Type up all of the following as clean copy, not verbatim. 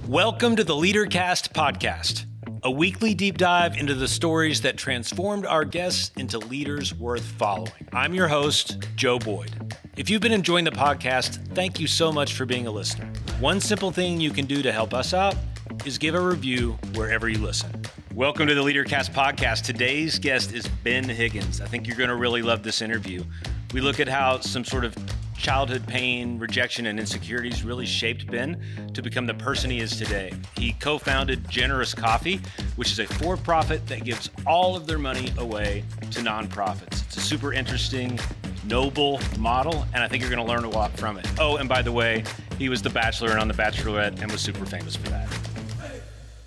Welcome to the Leadercast podcast, a weekly deep dive into the stories that transformed our guests into leaders worth following. I'm your host, Joe Boyd. If you've been enjoying the podcast, thank you so much for being a listener. One simple thing you can do to help us out is give a review wherever you listen. Welcome to the Leadercast podcast. Today's guest is Ben Higgins. I think you're going to really love this interview. We look at how some sort of childhood pain, rejection, and insecurities really shaped Ben to become the person he is today. He co-founded Generous Coffee, which is a for-profit that gives all of their money away to nonprofits. It's a super interesting, noble model, and I think you're going to learn a lot from it. Oh, and by the way, he was the Bachelor and on the Bachelorette and was super famous for that.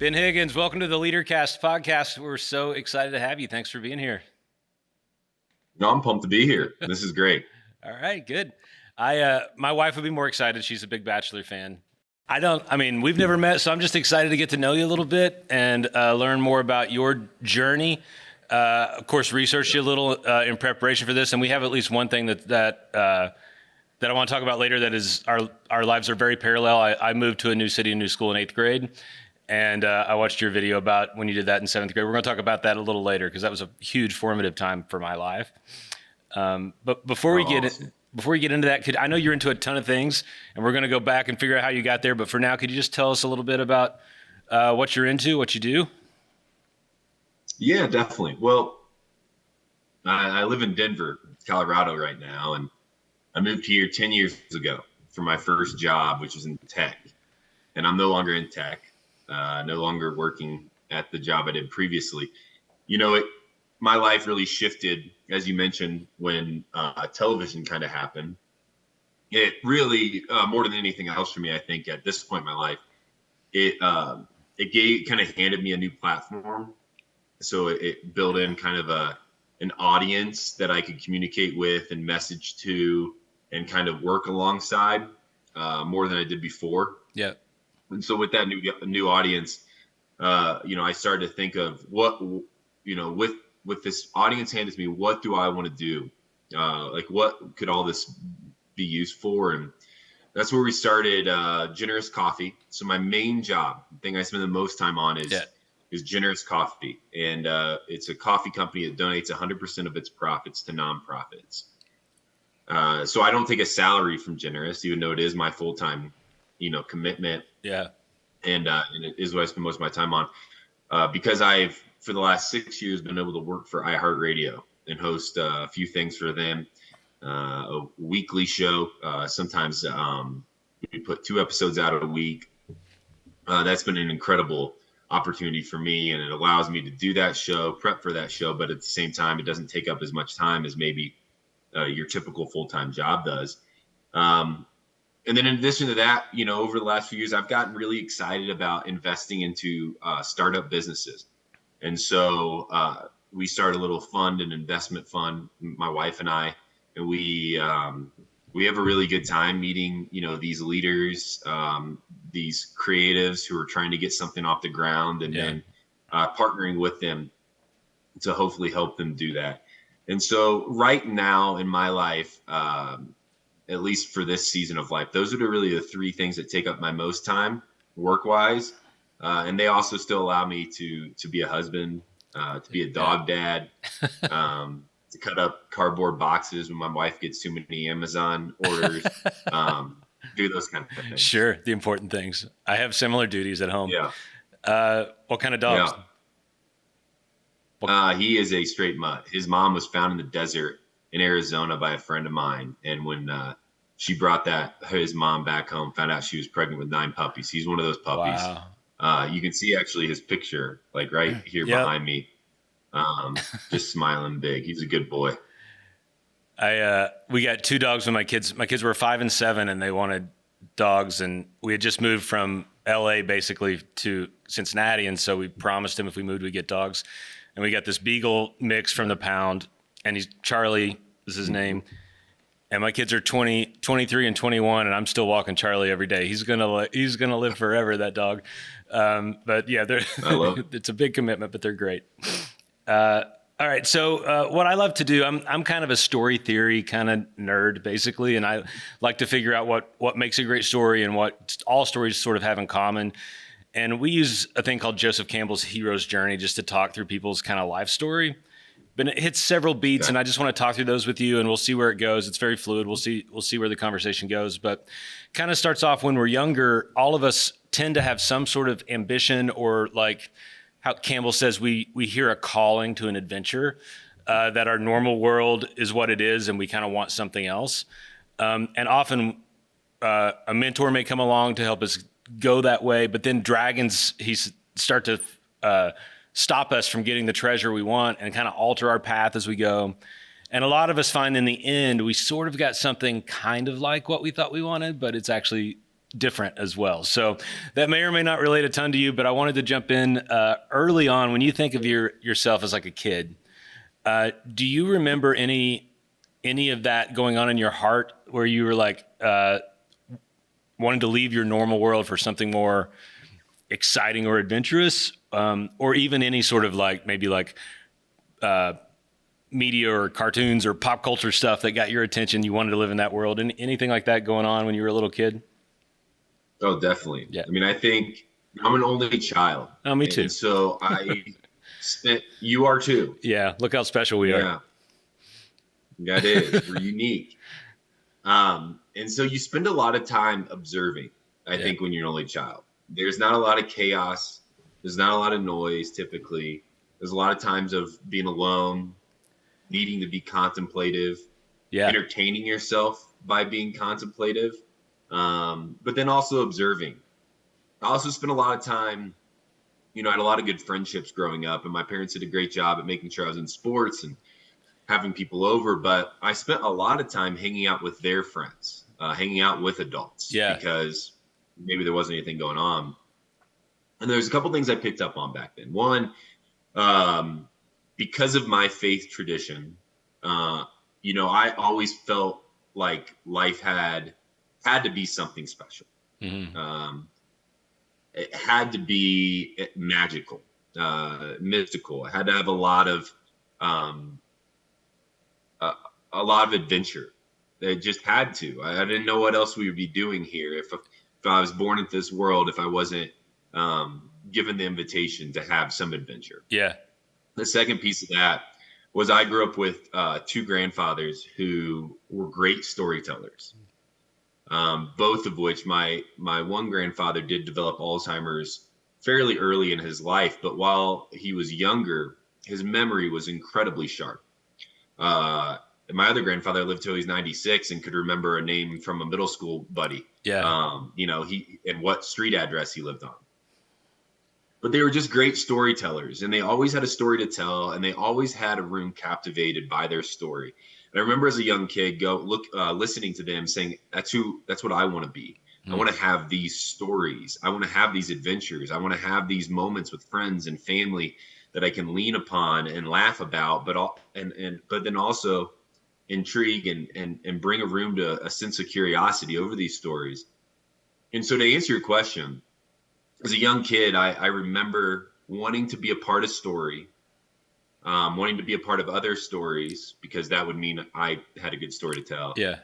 Ben Higgins, welcome to the Leadercast podcast. We're so excited to have you. Thanks for being here. No, I'm pumped to be here. This is great. All right, good. My wife would be more excited. She's a big Bachelor fan. We've never met, so I'm just excited to get to know you a little bit and learn more about your journey. Of course, researched you a little in preparation for this, and we have at least one thing that I want to talk about later. That is, our lives are very parallel. I moved to a new city, a new school in 8th grade, and I watched your video about when you did that in 7th grade. We're going to talk about that a little later because that was a huge formative time for my life. But before we get into that, I know you're into a ton of things, and we're going to go back and figure out how you got there. But for now, could you just tell us a little bit about what you're into, what you do? Yeah, definitely. Well, I live in Denver, Colorado right now, and I moved here 10 years ago for my first job, which was in tech. And I'm no longer in tech, no longer working at the job I did previously. My life really shifted, as you mentioned, when television kind of happened. It really, more than anything else for me, I think at this point in my life, it kind of handed me a new platform. So it built in kind of an audience that I could communicate with and message to and kind of work alongside more than I did before. Yeah. And so with that new audience, I started to think of with this audience handed to me, what do I want to do? What could all this be used for? And that's where we started Generous Coffee. So my main job, the thing I spend the most time on is Generous Coffee. And it's a coffee company that donates 100% of its profits to nonprofits. So I don't take a salary from Generous, even though it is my full-time, commitment. Yeah. And it is what I spend most of my time on because I've, for the last 6 years, been able to work for iHeartRadio and host a few things for them, a weekly show. Sometimes we put 2 episodes out a week. That's been an incredible opportunity for me, and it allows me to do that show, prep for that show, but at the same time, it doesn't take up as much time as maybe your typical full-time job does. And then in addition to that, over the last few years, I've gotten really excited about investing into startup businesses. And so we started a little fund, an investment fund, my wife and I, and we have a really good time meeting, these leaders, these creatives who are trying to get something off the ground, and then partnering with them to hopefully help them do that. And so right now in my life, at least for this season of life, those are really the 3 things that take up my most time work-wise. And they also still allow me to be a husband, to be a dog dad, to cut up cardboard boxes when my wife gets too many Amazon orders, do those kind of things. Sure, the important things. I have similar duties at home. Yeah. What kind of dogs? Yeah. He is a straight mutt. His mom was found in the desert in Arizona by a friend of mine. And when she brought his mom back home, found out she was pregnant with 9 puppies. He's one of those puppies. Wow. You can see actually his picture, like right here behind me, just smiling big. He's a good boy. We got 2 dogs when my kids were 5 and 7, and they wanted dogs, and we had just moved from LA basically to Cincinnati. And so we promised him if we moved, we'd get dogs, and we got this Beagle mix from the pound, and he's Charlie is his name. And my kids are 20, 23 and 21, and I'm still walking Charlie every day. He's gonna live forever, that dog. But yeah, it's a big commitment, but they're great. All right. So what I love to do, I'm kind of a story theory kind of nerd, basically. And I like to figure out what makes a great story and what all stories sort of have in common. And we use a thing called Joseph Campbell's Hero's Journey just to talk through people's kind of life story. But it hits several beats, and I just want to talk through those with you, and we'll see where it goes. It's very fluid. We'll see where the conversation goes. But kind of starts off when we're younger. All of us tend to have some sort of ambition, or like how Campbell says, we hear a calling to an adventure, that our normal world is what it is, and we kind of want something else. And often a mentor may come along to help us go that way, but then dragons start to stop us from getting the treasure we want and kind of alter our path as we go. And a lot of us find in the end, we sort of got something kind of like what we thought we wanted, but it's actually different as well. So that may or may not relate a ton to you, but I wanted to jump in early on. When you think of yourself as like a kid, do you remember any of that going on in your heart where you were like wanting to leave your normal world for something more exciting or adventurous, or even any sort of like maybe like media or cartoons or pop culture stuff that got your attention? You wanted to live in that world, and anything like that going on when you were a little kid? Oh, definitely. Yeah. I mean, I think I'm an only child. Oh, me too. And so you are too. Yeah. Look how special we are. Yeah, that is. We're unique. And so you spend a lot of time observing, I think, when you're an only child. There's not a lot of chaos. There's not a lot of noise, typically. There's a lot of times of being alone, needing to be contemplative, entertaining yourself by being contemplative, but then also observing. I also spent a lot of time, I had a lot of good friendships growing up, and my parents did a great job at making sure I was in sports and having people over, but I spent a lot of time hanging out with their friends, hanging out with adults, because maybe there wasn't anything going on. And there's a couple things I picked up on back then. One, because of my faith tradition, I always felt like life had to be something special. Mm-hmm. It had to be magical, mystical. It had to have a lot of adventure. It just had to. I didn't know what else we would be doing here if I was born into this world, if I wasn't given the invitation to have some adventure. Yeah. The second piece of that was I grew up with two grandfathers who were great storytellers. Both of which my one grandfather did develop Alzheimer's fairly early in his life, but while he was younger, his memory was incredibly sharp. My other grandfather lived till he's 96 and could remember a name from a middle school buddy. Yeah. And what street address he lived on. But they were just great storytellers, and they always had a story to tell, and they always had a room captivated by their story. And I remember as a young kid listening to them saying, that's what I want to be. I want to have these stories. I want to have these adventures. I want to have these moments with friends and family that I can lean upon and laugh about, but then also intrigue and bring a room to a sense of curiosity over these stories. And so to answer your question, as a young kid, I remember wanting to be a part of story, wanting to be a part of other stories, because that would mean I had a good story to tell. Yeah.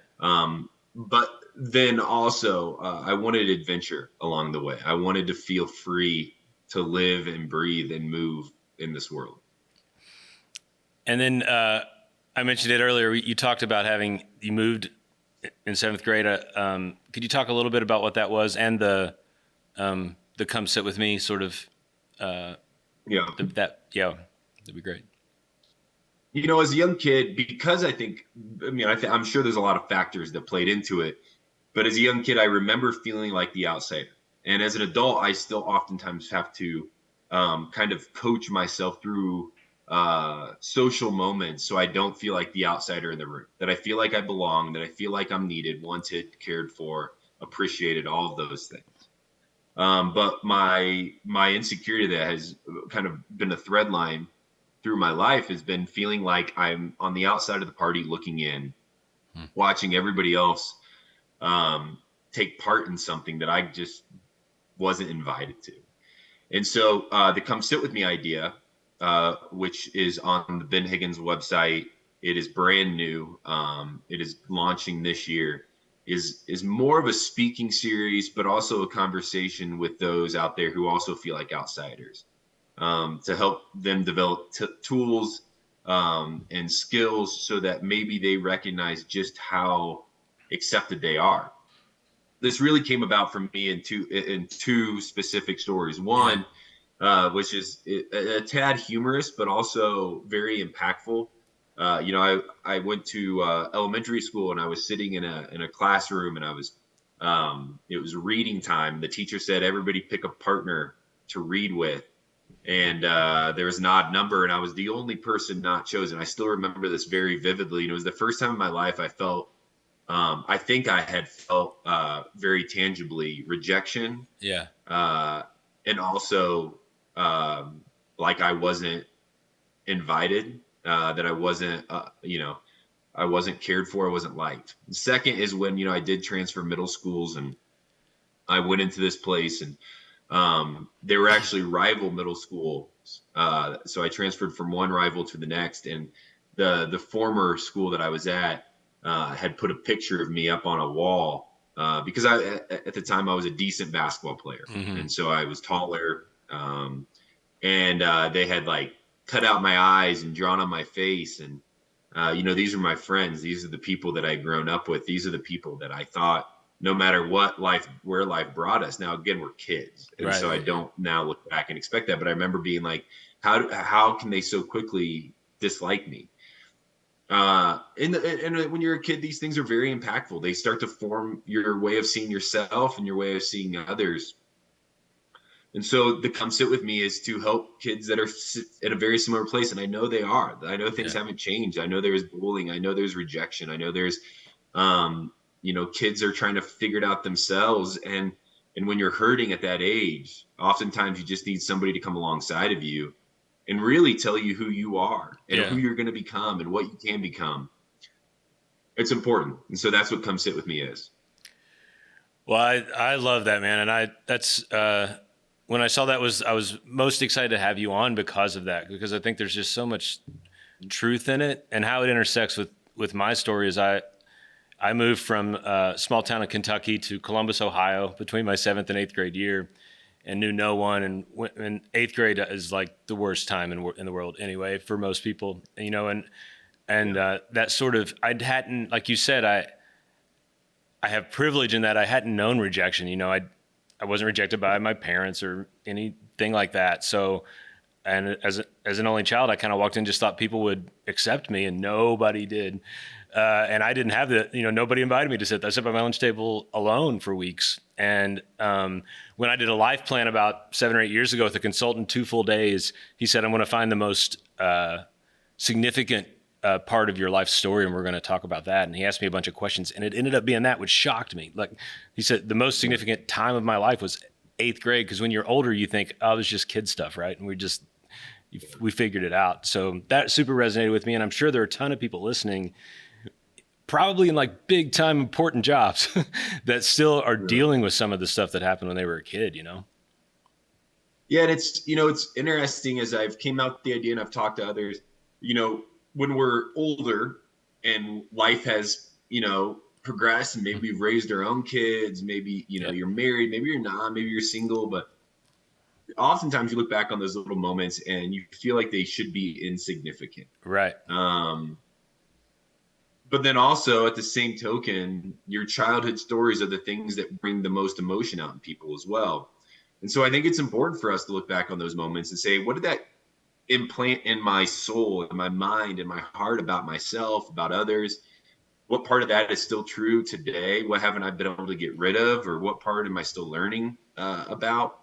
But then also I wanted adventure along the way. I wanted to feel free to live and breathe and move in this world. And then I mentioned it earlier. You talked about you moved in seventh grade. Could you talk a little bit about what that was and the come sit with me sort of? That'd be great. As a young kid, because I'm sure there's a lot of factors that played into it, but as a young kid, I remember feeling like the outsider. And as an adult, I still oftentimes have to kind of coach myself through social moments so I don't feel like the outsider in the room, that I feel like I belong, that I feel like I'm needed, wanted, cared for, appreciated, all of those things. But my insecurity that has kind of been a thread line through my life has been feeling like I'm on the outside of the party looking in, watching everybody else take part in something that I just wasn't invited to. And so the Come Sit With Me idea, which is on the Ben Higgins website, it is brand new. It is launching this year. is more of a speaking series, but also a conversation with those out there who also feel like outsiders, to help them develop tools and skills so that maybe they recognize just how accepted they are. This really came about for me in two specific stories. One, which is a tad humorous, but also very impactful. I went to elementary school, and I was sitting in a classroom, and it was reading time. The teacher said, everybody pick a partner to read with. And there was an odd number, and I was the only person not chosen. I still remember this very vividly. And it was the first time in my life I felt, I think I had felt very tangibly rejection. Yeah. And also like I wasn't invited, that I wasn't, I wasn't cared for, I wasn't liked. The second is when, I did transfer middle schools, and I went into this place, and they were actually rival middle schools. So I transferred from one rival to the next, and the former school that I was at had put a picture of me up on a wall because at the time I was a decent basketball player. Mm-hmm. And so I was taller, and they had like cut out my eyes and drawn on my face. And, these are my friends. These are the people that I'd grown up with. These are the people that I thought, no matter where life brought us. Now, again, we're kids. And so I don't now look back and expect that. But I remember being like, how can they so quickly dislike me? And when you're a kid, these things are very impactful. They start to form your way of seeing yourself and your way of seeing others. And so the come sit with me is to help kids that are at a very similar place. And I know they are. I know things haven't changed. I know there's bullying. I know there's rejection. I know there's, kids are trying to figure it out themselves. And when you're hurting at that age, oftentimes you just need somebody to come alongside of you and really tell you who you are and who you're going to become and what you can become. It's important. And so that's what Come Sit With Me is. Well, I love that, man. And that's when I saw that I was most excited to have you on because of that, because I think there's just so much truth in it, and how it intersects with my story is I moved from a small town in Kentucky to Columbus, Ohio between my 7th and 8th grade year, and knew no one. And 8th grade is like the worst time in the world anyway, for most people, that sort of, I hadn't, like you said, I have privilege in that I hadn't known rejection. I wasn't rejected by my parents or anything like that. So, and as an only child, I kind of walked in, just thought people would accept me, and nobody did. And I didn't have nobody invited me to sit. I sat by my lunch table alone for weeks. And when I did a life plan about 7 or 8 years ago with a consultant, 2 full days, he said, I'm going to find the most significant part of your life story, and we're going to talk about that. And he asked me a bunch of questions, and it ended up being that, which shocked me. Like he said, the most significant time of my life was 8th grade, because when you're older, you think, oh, it was just kid stuff, right? And we figured it out. So that super resonated with me, and I'm sure there are a ton of people listening, probably in like big time important jobs that still are dealing with some of the stuff that happened when they were a kid, Yeah. And it's interesting, as I've came out with the idea and I've talked to others, when we're older and life has, progressed, and maybe we've raised our own kids, maybe, you're married, maybe you're not, maybe you're single, but oftentimes you look back on those little moments and you feel like they should be insignificant. Right. But then also, at the same token, your childhood stories are the things that bring the most emotion out in people as well. And so I think it's important for us to look back on those moments and say, what did that implant in my soul, in my mind, in my heart about myself, about others? What part of that is still true today? What haven't I been able to get rid of? Or what part am I still learning about?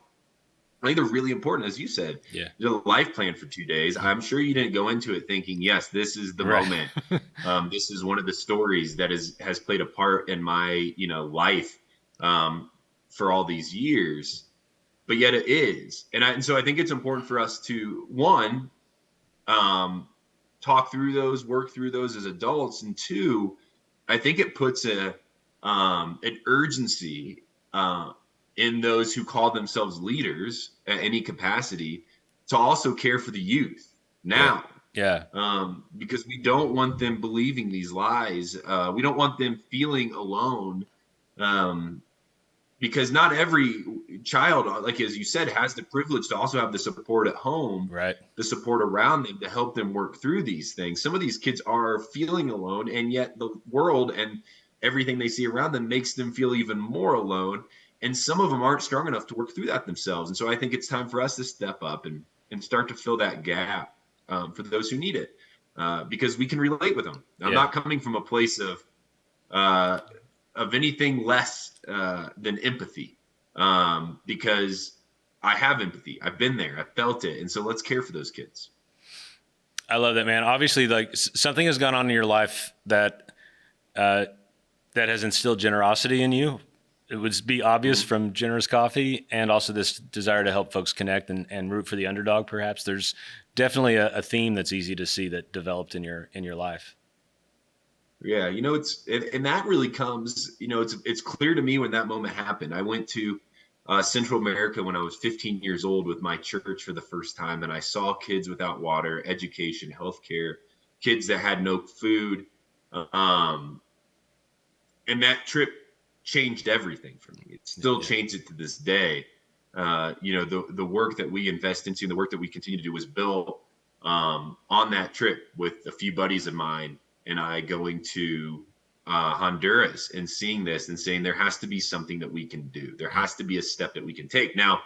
I think they're really important, as you said. Yeah. You did a life plan for 2 days. I'm sure you didn't go into it thinking, yes, this is the moment. This is one of the stories that has played a part in my, life for all these years. But yet it is. And so I think it's important for us to, one, talk through those, work through those as adults. And two, I think it puts an urgency in those who call themselves leaders at any capacity to also care for the youth now. Yeah. Because we don't want them believing these lies. We don't want them feeling alone Because not every child, like as you said, has the privilege to also have the support at home, right? The support around them to help them work through these things. Some of these kids are feeling alone, and yet the world and everything they see around them makes them feel even more alone. And some of them aren't strong enough to work through that themselves. And so I think it's time for us to step up and start to fill that gap for those who need it, because we can relate with them. I'm not coming from a place of anything less than empathy, because I have empathy. I've been there. I felt it. And so let's care for those kids. I love that, man. Obviously, like something has gone on in your life that has instilled generosity in you. It would be obvious from Generous Coffee, and also this desire to help folks connect and root for the underdog. Perhaps there's definitely a theme that's easy to see that developed in your life. Yeah, and that really comes, it's clear to me when that moment happened. I went to Central America when I was 15 years old with my church for the first time, and I saw kids without water, education, healthcare, kids that had no food, and that trip changed everything for me. It still changed it to this day. The work that we invest into, the work that we continue to do was built on that trip with a few buddies of mine and I going to Honduras and seeing this and saying there has to be something that we can do. There has to be a step that we can take. Now,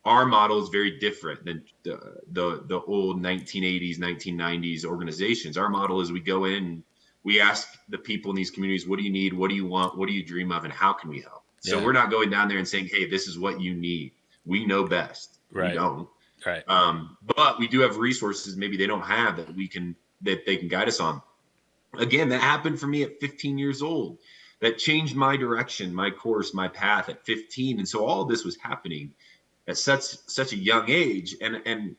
our model is very different than the old 1980s, 1990s organizations. Our model is we go in, we ask the people in these communities, what do you need? What do you want? What do you dream of? And how can we help? So we're not going down there and saying, hey, this is what you need. We know best. Right. We don't. Right. But we do have resources maybe they don't have that they can guide us on. Again, that happened for me at 15 years old. That changed my direction, my course, my path at 15. And so all of this was happening at such a young age. And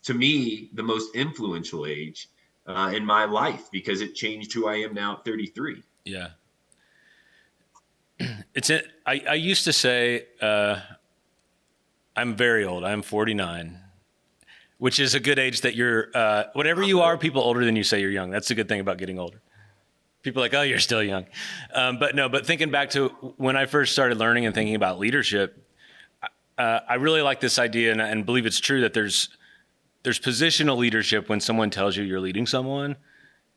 to me, the most influential age in my life, because it changed who I am now at 33. Yeah. I used to say, I'm very old. I'm 49, which is a good age that you're, whatever you are, people older than you say you're young. That's a good thing about getting older. People are like, oh, you're still young. But thinking back to when I first started learning and thinking about leadership, I really like this idea and believe it's true that there's positional leadership when someone tells you you're leading someone,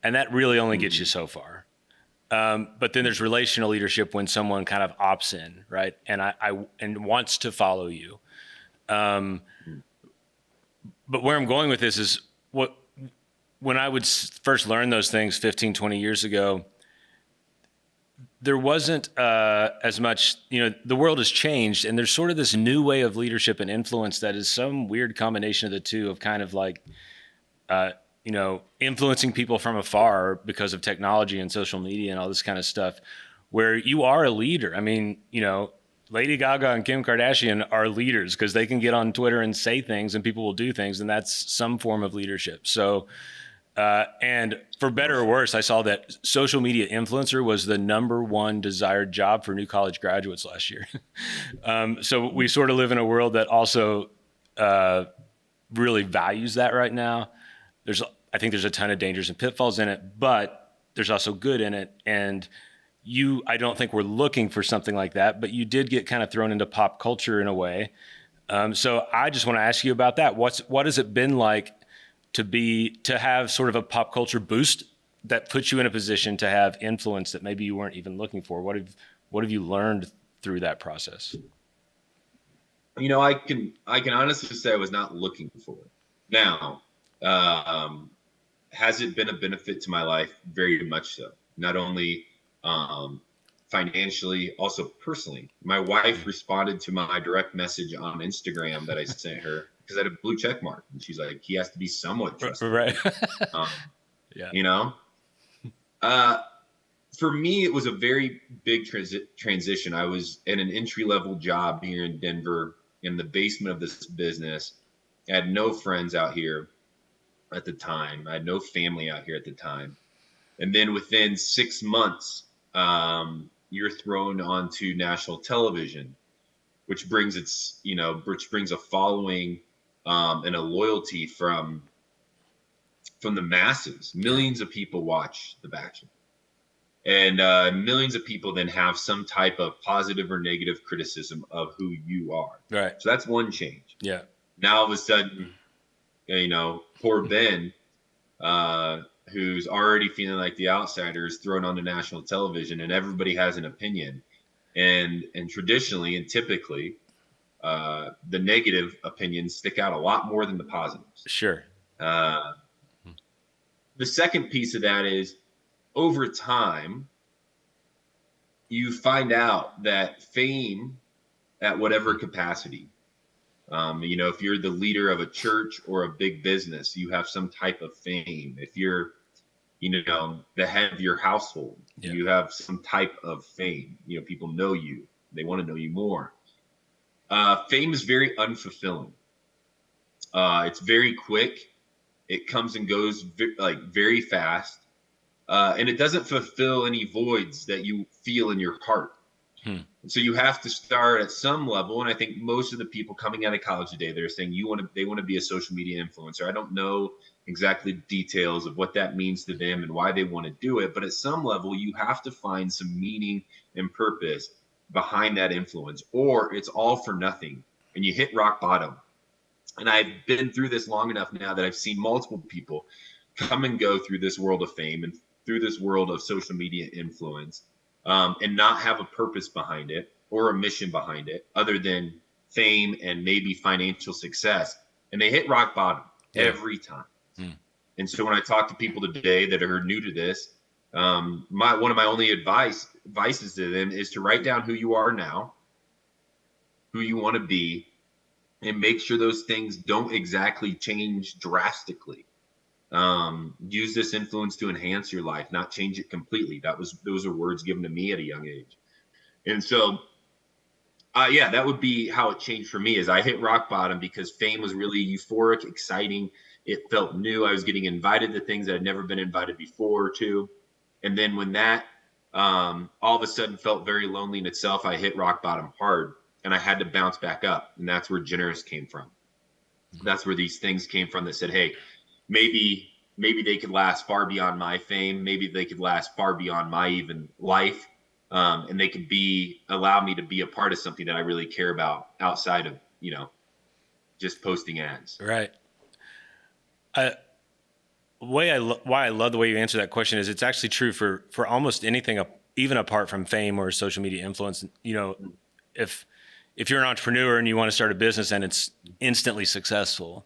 and that really only gets you so far. But then there's relational leadership when someone kind of opts in, right? And wants to follow you. But where I'm going with this is when I would first learn those things 15, 20 years ago, there wasn't as much, the world has changed, and there's sort of this new way of leadership and influence that is some weird combination of the two, of kind of like, influencing people from afar because of technology and social media and all this kind of stuff, where you are a leader. I mean, Lady Gaga and Kim Kardashian are leaders because they can get on Twitter and say things and people will do things, and that's some form of leadership. So, and for better or worse, I saw that social media influencer was the #1 desired job for new college graduates last year. So we sort of live in a world that also really values that right now. I think there's a ton of dangers and pitfalls in it, but there's also good in it. And I don't think we're looking for something like that, but you did get kind of thrown into pop culture in a way. So I just want to ask you about that. What has it been like to have sort of a pop culture boost that puts you in a position to have influence that maybe you weren't even looking for? What have you learned through that process? I can honestly say I was not looking for it. Now, has it been a benefit to my life? Very much so. Not only financially, also personally. My wife responded to my direct message on Instagram that I sent her because I had a blue check mark, and she's like, he has to be somewhat trustworthy. Right. Yeah. For me, it was a very big transition. I was in an entry-level job here in Denver in the basement of this business. I had no friends out here at the time. I had no family out here at the time. And then within 6 months, you're thrown onto national television, which brings a following and a loyalty from the masses. Millions of people watch The Bachelor. And millions of people then have some type of positive or negative criticism of who you are. Right. So that's one change. Yeah. Now all of a sudden, poor Ben, who's already feeling like the outsider, is thrown onto national television, and everybody has an opinion. And traditionally and typically, the negative opinions stick out a lot more than the positives. Sure. The second piece of that is, over time, you find out that fame, at whatever capacity, if you're the leader of a church or a big business, you have some type of fame. If you're, the head of your household, you have some type of fame. People know you. They want to know you more. Fame is very unfulfilling. It's very quick. It comes and goes very fast. And it doesn't fulfill any voids that you feel in your heart. So you have to start at some level. And I think most of the people coming out of college today, they're saying they want to be a social media influencer. I don't know exactly the details of what that means to them and why they want to do it. But at some level, you have to find some meaning and purpose behind that influence, or it's all for nothing and you hit rock bottom. And I've been through this long enough now that I've seen multiple people come and go through this world of fame and through this world of social media influence, and not have a purpose behind it or a mission behind it other than fame and maybe financial success. And they hit rock bottom every time. And so when I talk to people today that are new to this, one of my only advices to them is to write down who you are now, who you want to be, and make sure those things don't exactly change drastically. Use this influence to enhance your life, not change it completely. Those are words given to me at a young age. And so, that would be how it changed for me. Is I hit rock bottom because fame was really euphoric, exciting. It felt new. I was getting invited to things that I'd never been invited before to. And then when that all of a sudden felt very lonely in itself, I hit rock bottom hard and I had to bounce back up. And that's where Generous came from. That's where these things came from that said, hey, maybe they could last far beyond my fame. Maybe they could last far beyond my even life. And they could allow me to be a part of something that I really care about outside of, just posting ads. Right. Why I love the way you answer that question is it's actually true for almost anything, even apart from fame or social media influence. If you're an entrepreneur and you want to start a business and it's instantly successful,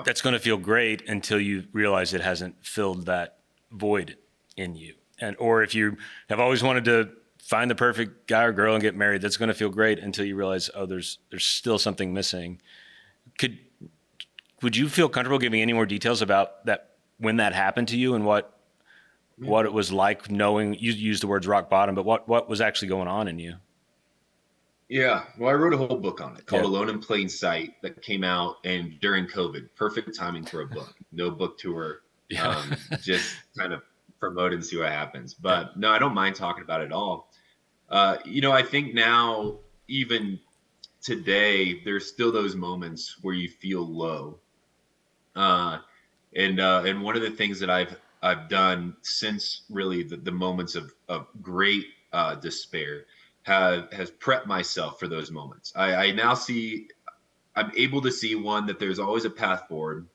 that's going to feel great until you realize it hasn't filled that void in you. Or if you have always wanted to find the perfect guy or girl and get married, that's going to feel great until you realize, there's still something missing. Would you feel comfortable giving any more details about that, when that happened to you and what it was like knowing, you used the words rock bottom, but what was actually going on in you? Yeah. Well, I wrote a whole book on it called Alone in Plain Sight that came out and during COVID. Perfect timing for a book. No book tour. Just kind of promote and see what happens. But no, I don't mind talking about it at all. I think now, even today, there's still those moments where you feel low. And one of the things that I've done since really the moments of great despair has prepped myself for those moments. I now I'm able to see, one, that there's always a path forward.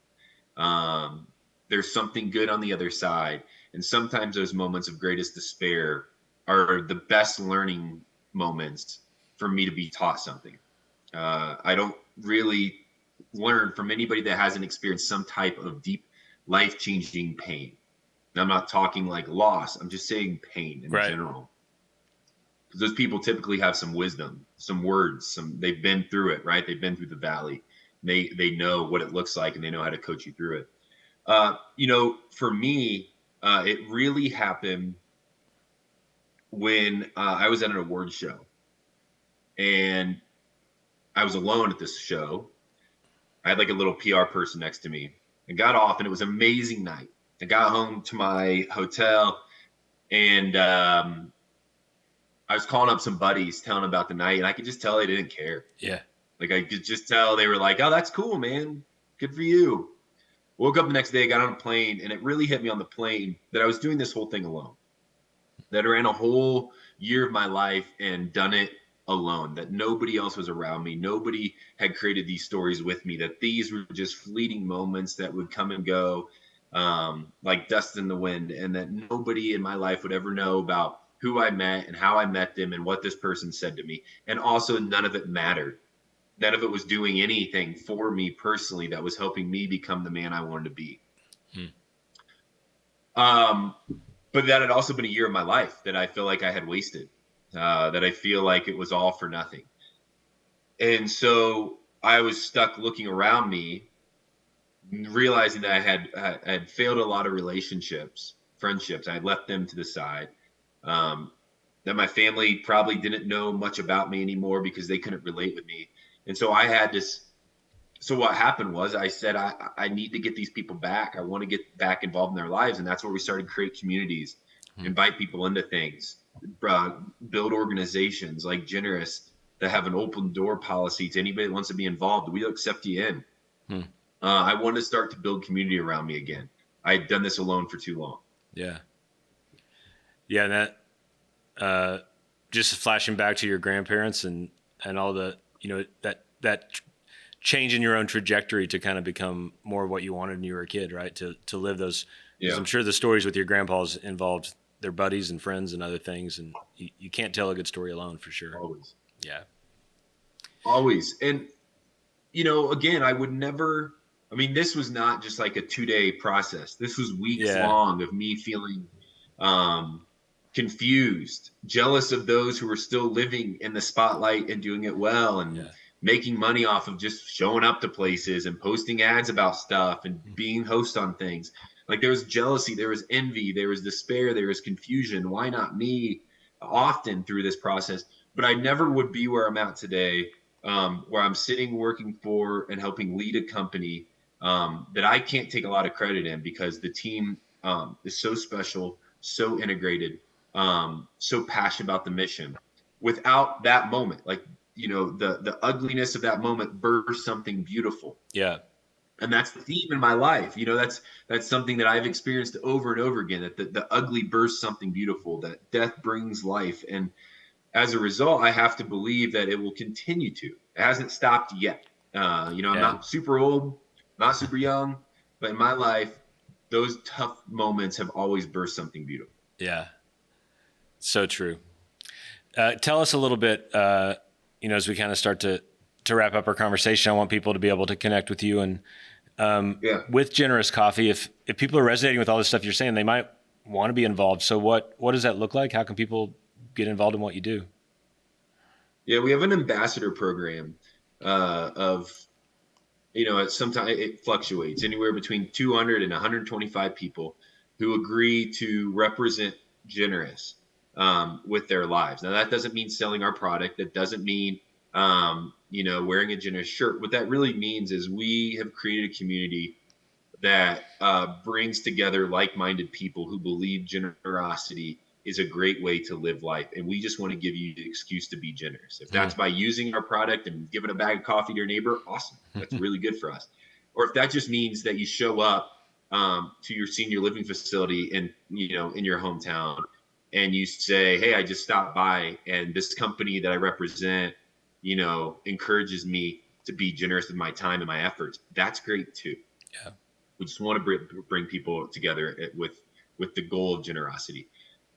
There's something good on the other side. And sometimes those moments of greatest despair are the best learning moments for me to be taught something. I don't really learn from anybody that hasn't experienced some type of deep life-changing pain. And I'm not talking like loss. I'm just saying pain in general. Because those people typically have some wisdom, some words, they've been through it, right? They've been through the valley. They know what it looks like and they know how to coach you through it. For me, it really happened when I was at an award show. And I was alone at this show. I had like a little PR person next to me. I got off and it was an amazing night. I got home to my hotel and I was calling up some buddies, telling them about the night, and I could just tell they didn't care. Yeah. Like I could just tell they were like, oh, that's cool, man. Good for you. Woke up the next day, got on a plane, and it really hit me on the plane that I was doing this whole thing alone. that ran a whole year of my life and done it alone, that nobody else was around me. Nobody had created these stories with me, that these were just fleeting moments that would come and go, like dust in the wind, and that nobody in my life would ever know about who I met and how I met them and what this person said to me. And also none of it mattered. None of it was doing anything for me personally that was helping me become the man I wanted to be. But that had also been a year of my life that I feel like I had wasted, that I feel like it was all for nothing. And so I was stuck looking around me, realizing that I had failed a lot of relationships, friendships. I had left them to the side. That my family probably didn't know much about me anymore because they couldn't relate with me. And so I had this. So what happened was I said, I need to get these people back. I want to get back involved in their lives. And that's where we started to create communities, invite people into things, build organizations like Generous that have an open door policy to anybody that wants to be involved. We'll accept you in. I wanted to start to build community around me again. I had done this alone for too long. Yeah. Yeah. And that, just flashing back to your grandparents and all the, that change in your own trajectory to kind of become more of what you wanted when you were a kid, right? To live those, because I'm sure the stories with your grandpas involved their buddies and friends and other things. And you can't tell a good story alone, for sure. Always. Yeah. Always. And, again, I would never, this was not just like a 2-day process. This was weeks long of me feeling confused, jealous of those who were still living in the spotlight and doing it well, and making money off of just showing up to places and posting ads about stuff and being host on things. Like, there was jealousy, there was envy, there was despair, there was confusion. Why not me? Often through this process. But I never would be where I'm at today, where I'm sitting working for and helping lead a company that I can't take a lot of credit in, because the team is so special, so integrated, so passionate about the mission. Without that moment, like, the ugliness of that moment birthed something beautiful. Yeah. And that's the theme in my life. That's something that I've experienced over and over again, that the ugly bursts something beautiful, that death brings life. And as a result, I have to believe that it will continue to. It hasn't stopped yet. I'm not super old, not super young, but in my life, those tough moments have always burst something beautiful. Yeah. So true. Tell us a little bit, as we kind of start to wrap up our conversation. I want people to be able to connect with you and with Generous Coffee. If people are resonating with all this stuff you're saying, they might want to be involved. So what does that look like? How can people get involved in what you do? Yeah, we have an ambassador program sometimes it fluctuates anywhere between 200 and 125 people who agree to represent Generous with their lives. Now, that doesn't mean selling our product. That doesn't mean, wearing a Generous shirt. What that really means is we have created a community that brings together like-minded people who believe generosity is a great way to live life. And we just want to give you the excuse to be generous. If that's by using our product and giving a bag of coffee to your neighbor, awesome. That's really good for us. Or if that just means that you show up to your senior living facility in your hometown, and you say, hey, I just stopped by and this company that I represent, encourages me to be generous with my time and my efforts. That's great too. Yeah. We just want to bring people together with the goal of generosity.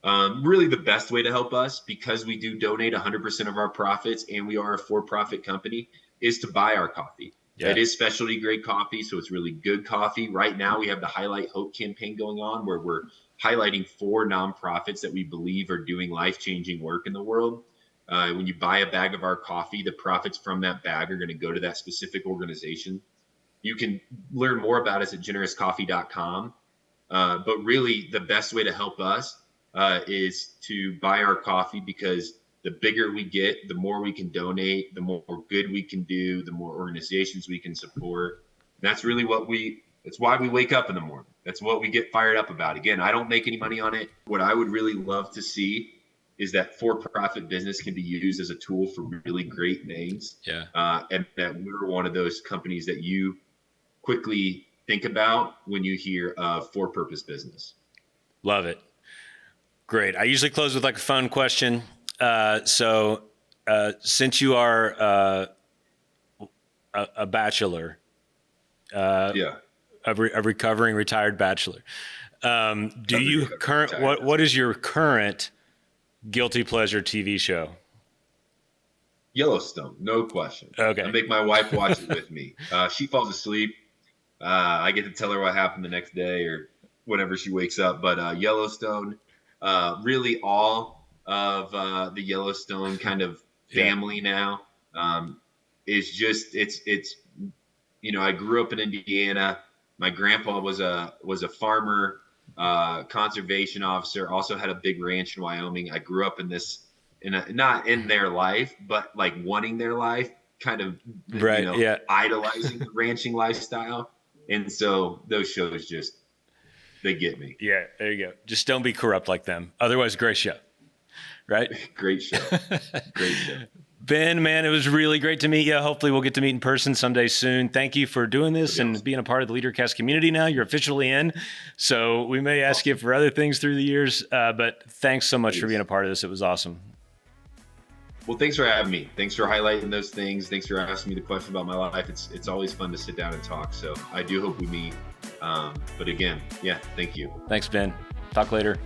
Really the best way to help us, because we do donate 100% of our profits and we are a for-profit company, is to buy our coffee. Yeah. It is specialty grade coffee, so it's really good coffee. Right now we have the Highlight Hope campaign going on, where we're highlighting 4 nonprofits that we believe are doing life-changing work in the world. When you buy a bag of our coffee, the profits from that bag are going to go to that specific organization. You can learn more about us at generouscoffee.com. But really the best way to help us is to buy our coffee, because the bigger we get, the more we can donate, the more good we can do, the more organizations we can support. That's really it's why we wake up in the morning. That's what we get fired up about. Again, I don't make any money on it. What I would really love to see is that for-profit business can be used as a tool for really great things. Yeah. And that we're one of those companies that you quickly think about when you hear for-purpose business. Love it. Great. I usually close with like a fun question. So since you are a bachelor, Yeah. a recovering retired bachelor, what is your current guilty pleasure TV show? Yellowstone, no question. Okay. I make my wife watch it with me. She falls asleep. I get to tell her what happened the next day or whenever she wakes up. But Yellowstone, really all of the Yellowstone kind of family now is just it's I grew up in Indiana. My grandpa was a farmer, conservation officer. Also had a big ranch in Wyoming. I grew up in this. Not in their life, but like wanting their life, kind of idolizing the ranching lifestyle. And so those shows they get me. Yeah, there you go. Just don't be corrupt like them. Otherwise, great show. Right? Great show. Great show. Ben, man, it was really great to meet you. Hopefully we'll get to meet in person someday soon. Thank you for doing this and being a part of the Leadercast community now. You're officially in. So we may ask you for other things through the years, but thanks so much for being a part of this. It was awesome. Well, thanks for having me. Thanks for highlighting those things. Thanks for asking me the question about my life. It's always fun to sit down and talk. So I do hope we meet. But again, thank you. Thanks, Ben. Talk later.